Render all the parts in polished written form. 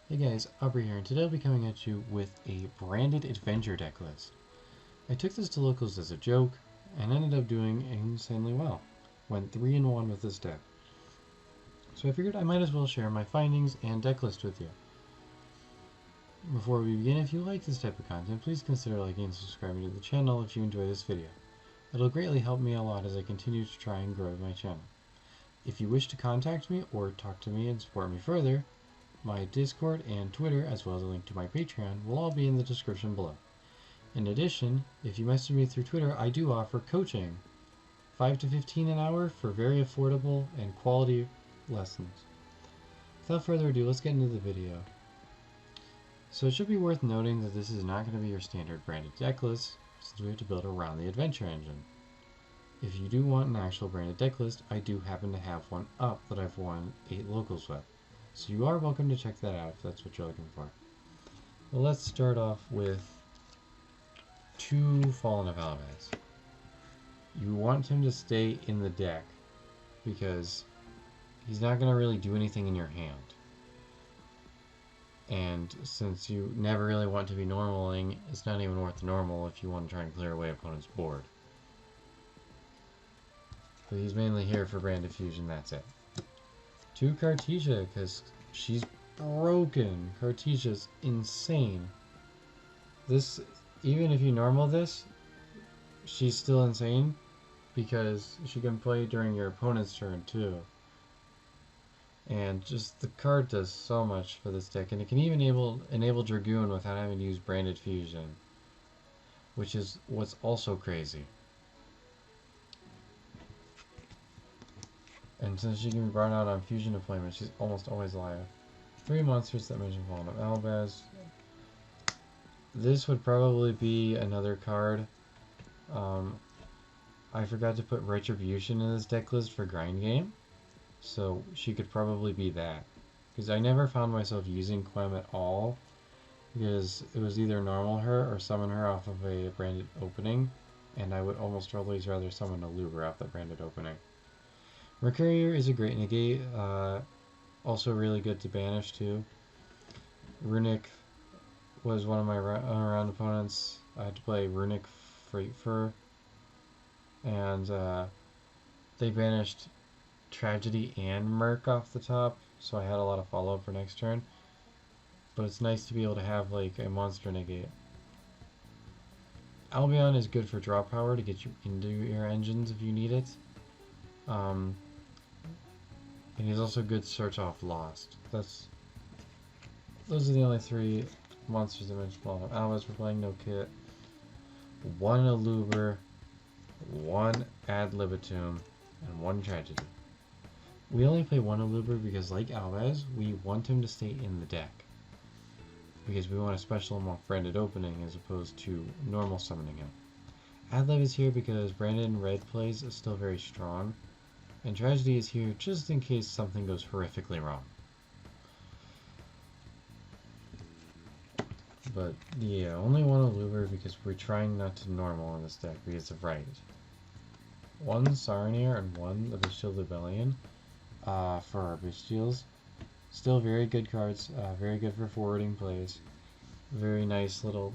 Hey guys, Aubrey here, and today I'll be coming at you with a branded adventure deck list. I took this to locals as a joke, and ended up doing insanely well. Went 3-1 with this deck. So I figured I might as well share my findings and deck list with you. Before we begin, if you like this type of content, please consider liking and subscribing to the channel if you enjoy this video. It'll greatly help me a lot as I continue to try and grow my channel. If you wish to contact me or talk to me and support me further, my Discord and Twitter, as well as a link to my Patreon, will all be in the description below. In addition, if you message me through Twitter, I do offer coaching, 5 to 15 an hour for very affordable and quality lessons. Without further ado, let's get into the video. So it should be worth noting that this is not going to be your standard branded deck list, since we have to build around the adventure engine. If you do want an actual branded deck list, I do happen to have one up that I've won 8 locals with. So you are welcome to check that out if that's what you're looking for. Well, let's start off with 2 Fallen of Alvez. You want him to stay in the deck because he's not going to really do anything in your hand. And since you never really want to be normaling, it's not even worth normal if you want to try and clear away opponent's board. But he's mainly here for Brand Diffusion, that's it. 2 Cartesia, because she's broken. Cartesia's insane. This, even if you normal this, she's still insane because she can play during your opponent's turn too. And just the card does so much for this deck, and it can even enable Dragoon without having to use Branded Fusion, which is what's also crazy. And since she can be brought out on fusion deployment, she's almost always alive. 3 monsters that mention Fallen of Alvez. This would probably be another card. I forgot to put Retribution in this deck list for grind game, so she could probably be that. Because I never found myself using Quem at all, because it was either normal her or summon her off of a branded opening, and I would almost always rather summon a Luber off that branded opening. Mercurier is a great negate, also really good to banish too. Runic was one of my round opponents. I had to play Runic Freight Fur, and they banished Tragedy and Merc off the top, so I had a lot of follow-up for next turn. But it's nice to be able to have like a monster negate. Albion is good for draw power to get you into your engines if you need it. And he's also good to search off Lost. Those are the only 3 monsters that mentioned Fallen of Alvez. We're playing no kit. 1 Aluber, 1 Ad Libitum, and 1 Tragedy. We only play 1 Aluber because, like Alvez, we want him to stay in the deck. Because we want to special him off branded opening as opposed to normal summoning him. Adlib is here because Branded in red plays is still very strong. And Tragedy is here just in case something goes horrifically wrong. But yeah, only 1 Aluber because we're trying not to normal on this deck because of right. 1 Sarnier and 1 the Bestial Rebellion for our Bestials. Still very good cards, very good for forwarding plays. Very nice little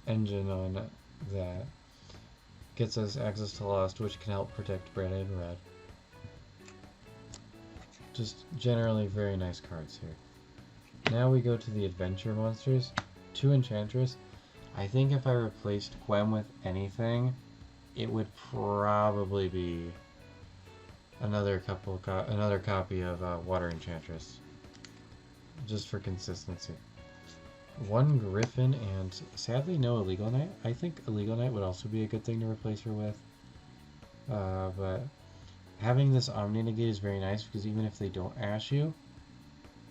engine on that. Gets us access to Lost, which can help protect Branded in red. Just generally very nice cards here. Now we go to the adventure monsters. 2 Enchantress. I think if I replaced Quem with anything, it would probably be another copy of Water Enchantress, just for consistency. 1 Griffin and sadly no Illegal Knight. I think Illegal Knight would also be a good thing to replace her with, but having this Omni negate is very nice because even if they don't Ash you,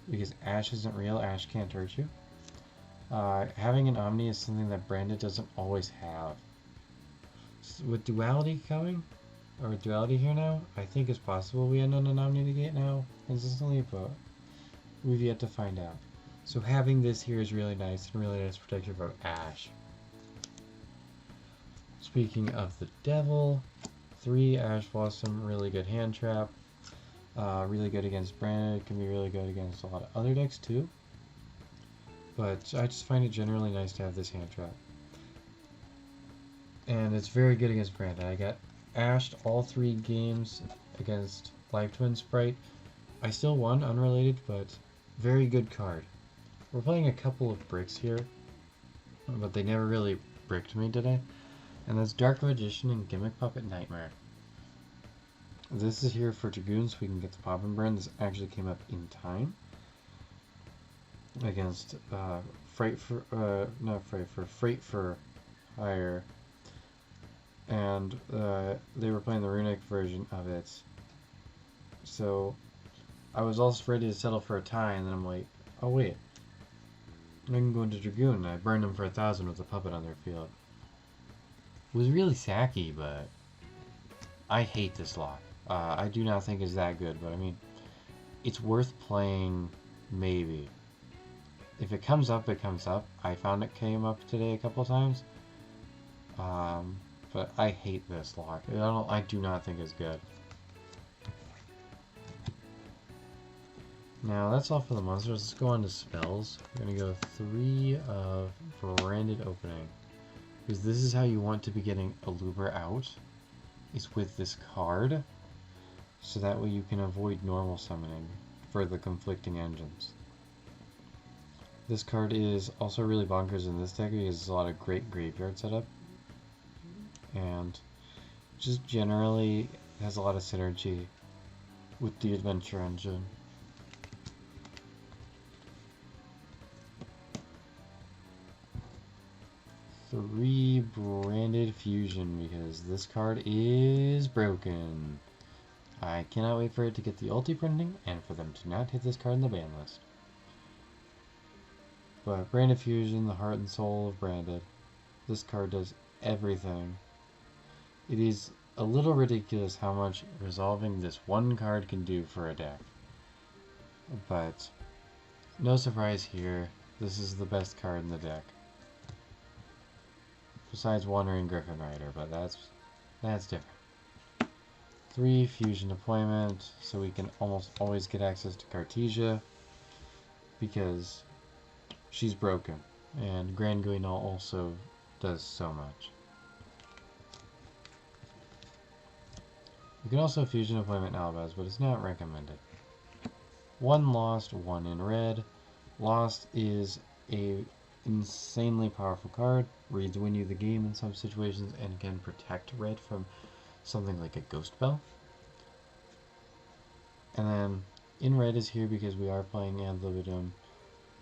because Ash isn't real, Ash can't hurt you. Having an Omni is something that Branded doesn't always have. With Duality coming, or Duality here now, I think it's possible we end on an Omni negate now consistently, but we've yet to find out. So having this here is really nice and really nice protective of Ash. Speaking of the Devil, 3 Ash Blossom, really good hand trap. Really good against Branded, can be really good against a lot of other decks too. but I just find it generally nice to have this hand trap. And it's very good against Branded. I got ashed all 3 games against Live Twin Sprite. I still won, unrelated, but very good card. We're playing a couple of bricks here, but they never really bricked me today. And that's Dark Magician and Gimmick Puppet Nightmare. This is here for Dragoons so we can get the Pop and Burn. This actually came up in time against Freight for Hire, and they were playing the Runic version of it. So I was also ready to settle for a tie, and then I'm like, oh wait, I can go into Dragoon, and I burned them for 1,000 with a puppet on their field. It was really sacky, but I hate this lock. I do not think it's that good, but I mean, it's worth playing, maybe. If it comes up, it comes up. I found it came up today a couple times. But I hate this lock. I do not think it's good. Now that's all for the monsters. Let's go on to spells. We're gonna go 3 of Branded Opening, because this is how you want to be getting a Looper out, is with this card, so that way you can avoid normal summoning for the conflicting engines. This card is also really bonkers in this deck because there's a lot of great graveyard setup, and just generally has a lot of synergy with the adventure engine. Three Branded Fusion because this card is broken. I cannot wait for it to get the ulti printing and for them to not hit this card in the ban list. But Branded Fusion, the heart and soul of Branded. This card does everything. It is a little ridiculous how much resolving this one card can do for a deck. But no surprise here, this is the best card in the deck. Besides Wandering Griffin Rider, but that's different. 3 Fusion Deployment, so we can almost always get access to Cartesia, because she's broken, and Grand Guignol also does so much. You can also Fusion Deployment Alabaz, but it's not recommended. 1 Lost, 1 in red. Lost is a insanely powerful card. Reads win you the game in some situations and can protect red from something like a Ghost Bell. And then in red is here because we are playing Ad Libitum,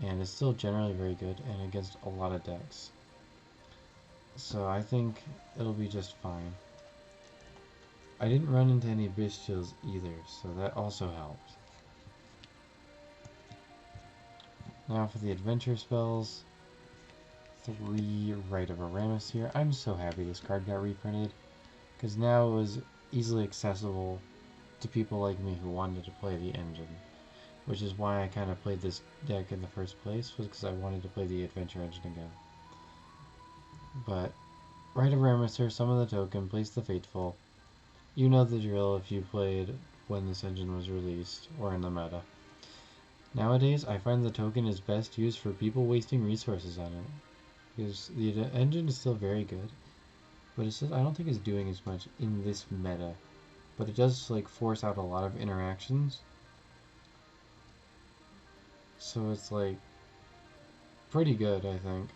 and it's still generally very good and against a lot of decks. So I think it'll be just fine. I didn't run into any Bestials either, so that also helped. Now for the adventure spells. 3 Rite of Aramis here. I'm so happy this card got reprinted, because now it was easily accessible to people like me who wanted to play the engine, which is why I kind of played this deck in the first place, was because I wanted to play the adventure engine again. But Rite of Aramis here, summon the token, place the Fateful. You know the drill if you played when this engine was released, or in the meta. Nowadays, I find the token is best used for people wasting resources on it, because the engine is still very good, but it's just, I don't think it's doing as much in this meta, but it does like force out a lot of interactions, so it's like pretty good, I think.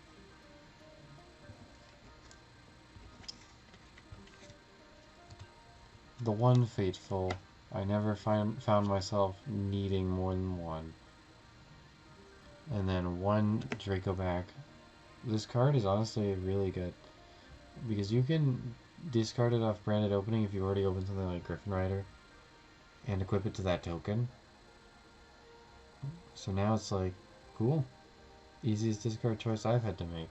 The 1 Fateful, I never found myself needing more than 1. And then 1 Dracoback. This card is honestly really good, because you can discard it off Branded Opening if you already opened something like Griffin Rider, and equip it to that token. So now it's like, cool. Easiest discard choice I've had to make.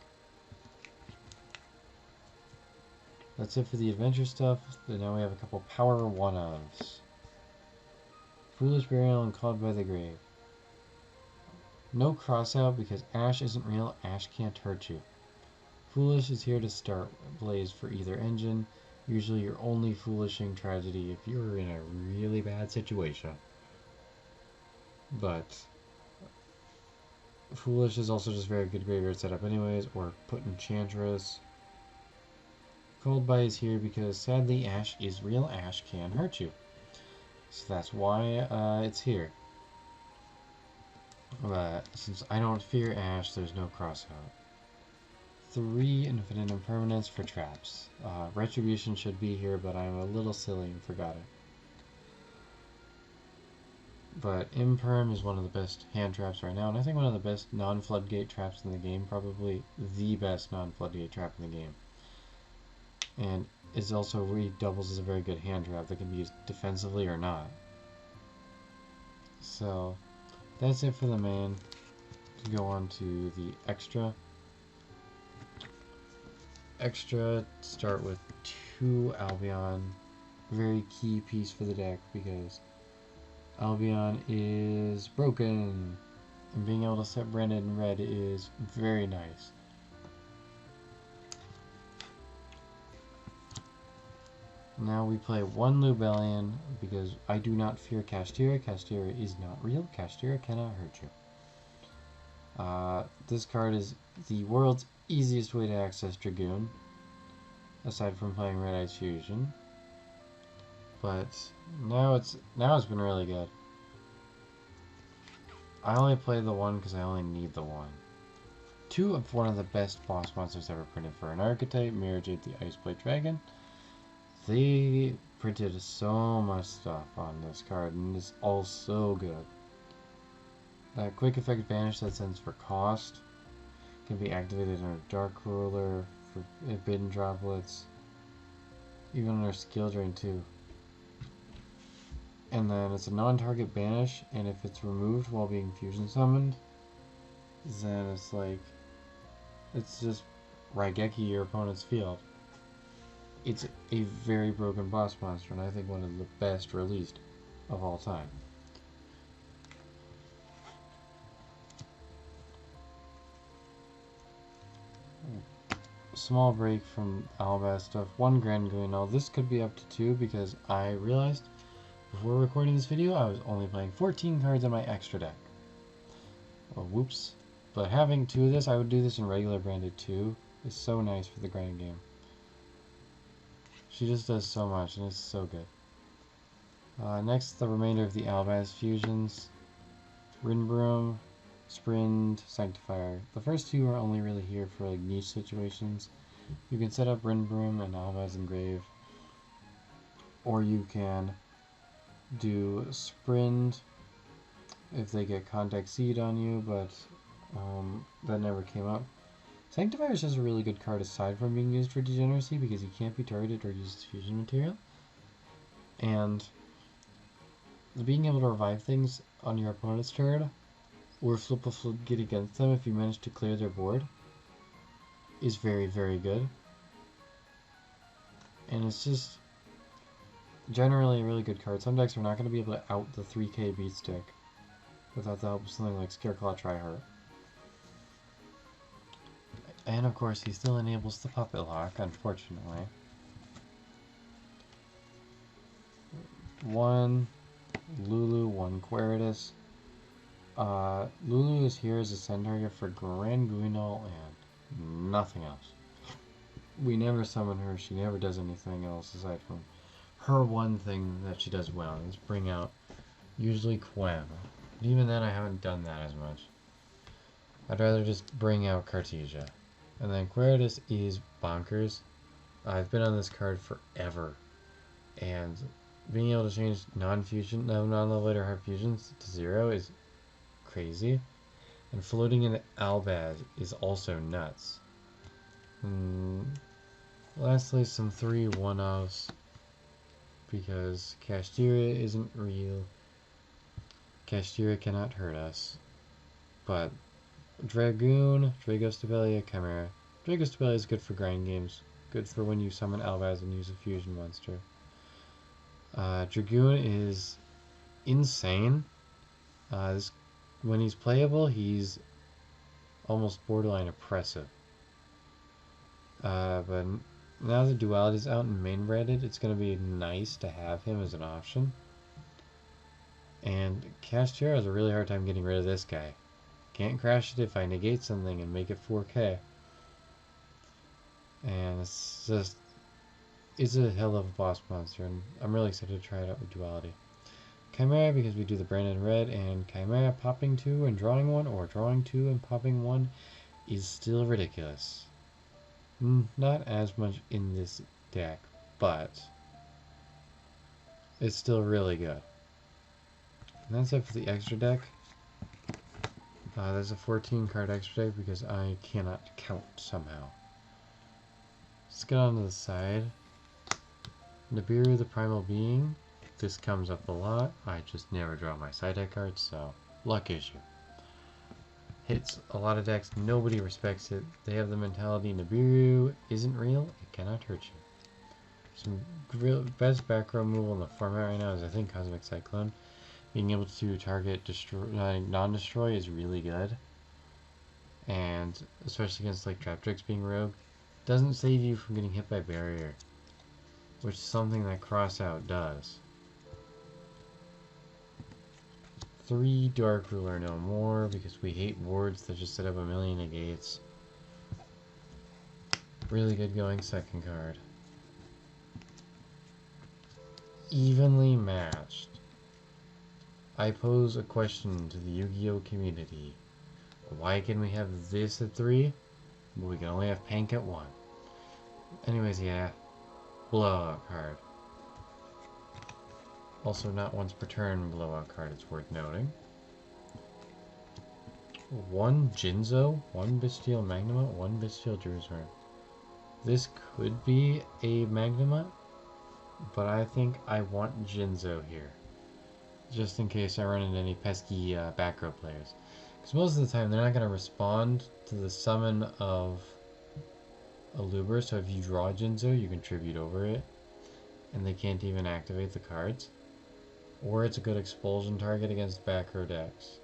That's it for the adventure stuff. Then now we have a couple power 1-ofs. Foolish Burial and Called by the Grave. No crossout because Ash isn't real, Ash can't hurt you. Foolish is here to start Blaze for either engine. Usually you're only foolishing Tragedy if you're in a really bad situation. But Foolish is also just very good graveyard setup anyways, or put Enchantress. Cold Bite is here because sadly Ash is real. Ash can hurt you. So that's why it's here. But since I don't fear Ash, there's no crossout. 3 infinite impermanence for traps. Retribution should be here, but I'm a little silly and forgot it. But Imperm is one of the best hand traps right now, and I think one of the best non-floodgate traps in the game, probably the best non-floodgate trap in the game. And it also doubles as a very good hand trap that can be used defensively or not. So that's it for the main. Go on to the extra. Extra, start with 2 Albion. Very key piece for the deck because Albion is broken, and being able to set Branded in red is very nice. Now we play 1 Lubellion because I do not fear Kashtira. Kashtira is not real. Kashtira cannot hurt you. This card is the world's easiest way to access Dragoon, aside from playing Red Eyes Fusion. But now it's been really good. I only play the 1 because I only need the 1. 2 of one of the best boss monsters ever printed for an archetype, Mirror Jade the Iceblade Dragon. They printed so much stuff on this card, and it's all so good. That quick effect banish that sends for cost can be activated under Dark Ruler for Bidden Droplets, even under Skill Drain too. And then it's a non-target banish, and if it's removed while being fusion summoned, then it's like, it's just Raigeki your opponent's field. It's a very broken boss monster, and I think one of the best released of all time. Small break from Albaz stuff. 1 Grand Guinal. This could be up to 2 because I realized before recording this video I was only playing 14 cards in my extra deck. Well, whoops. But having 2 of this, I would do this in regular branded too. Is so nice for the grind game. She just does so much and it's so good. Next, the remainder of the Albaz fusions. Rinbroom, Sprint, Sanctifier. The first 2 are only really here for like niche situations. You can set up Rinbroom and Albaz Engrave, or you can do Sprint if they get Contact Seed on you, but that never came up. Sanctifier is just a really good card aside from being used for degeneracy because he can't be targeted or used as fusion material. And being able to revive things on your opponent's turn or flip a floodgate against them if you manage to clear their board is very, very good. And it's just generally a really good card. Some decks are not going to be able to out the 3k Beatstick without the help of something like Scareclaw Tryhard. And of course he still enables the Puppet Lock, unfortunately. 1 Lulu, 1 Queritus. Lulu is here as a send target for Grand Guinal and nothing else. We never summon her, she never does anything else aside from her one thing that she does well, is bring out usually Quem. But even then I haven't done that as much. I'd rather just bring out Cartesia. And then Queritus is bonkers. I've been on this card forever, and being able to change non-level or hard fusions to 0 is crazy. And floating in Albaz is also nuts. And lastly, some 3 one-offs, because Kashtira isn't real. Kashtira cannot hurt us. But Dragoon, Dragostabelia, Chimera. Dragostabelia is good for grind games. Good for when you summon Albaz and use a fusion monster. Dragoon is insane. When he's playable, he's almost borderline oppressive. But now the Duality is out and main branded, it's going to be nice to have him as an option. And Kashtira has a really hard time getting rid of this guy. can't crash it if I negate something and make it 4K. And it's a hell of a boss monster, and I'm really excited to try it out with Duality. Chimera, because we do the branded red, and Chimera popping 2 and drawing 1, or drawing 2 and popping 1, is still ridiculous. Not as much in this deck, but it's still really good. And that's it for the extra deck. There's a 14 card extra deck because I cannot count somehow. Let's get on to the side. Nibiru, the Primal Being. This comes up a lot. I just never draw my side deck cards, so luck issue. Hits a lot of decks, nobody respects it. They have the mentality Nibiru isn't real, it cannot hurt you. Some real best back row removal in the format right now is I think Cosmic Cyclone. Being able to target non-destroy is really good. And especially against like Traptrix being rogue. Doesn't save you from getting hit by barrier. Which is something that Crossout does. 3 Dark Ruler no more, because we hate wards that just set up a million negates. Really good going second card. Evenly matched. I pose a question to the Yu-Gi-Oh community. Why can we have this at 3, but we can only have Pank at 1? Anyways, yeah. Blowout card. Also not once per turn blowout card, it's worth noting. 1 Jinzo, 1 Bestial Magnuma, 1 Bestial Druisworm. This could be a Magnuma, but I think I want Jinzo here. Just in case I run into any pesky back row players. Because most of the time they're not going to respond to the summon of a Luber, so if you draw Jinzo, you can tribute over it. And they can't even activate the cards. Or it's a good expulsion target against back row decks.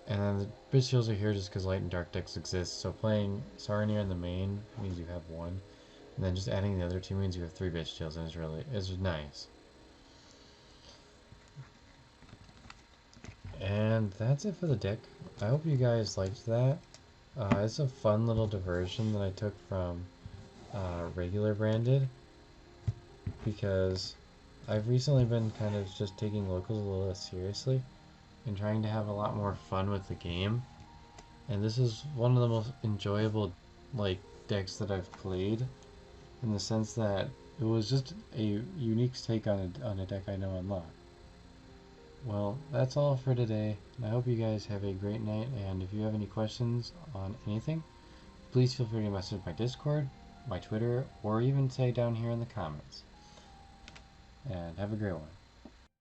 And then the Bestials are here just because light and dark decks exist, so playing Sarnier in the main means you have 1. And then just adding the other 2 means you have 3 Bestials, and it's nice. And that's it for the deck. I hope you guys liked that. It's a fun little diversion that I took from regular branded, because I've recently been kind of just taking locals a little less seriously and trying to have a lot more fun with the game. And this is one of the most enjoyable decks that I've played, in the sense that it was just a unique take on a deck I know a lot. Well, that's all for today. I hope you guys have a great night, and if you have any questions on anything, please feel free to message my Discord, my Twitter, or even say down here in the comments. And have a great one.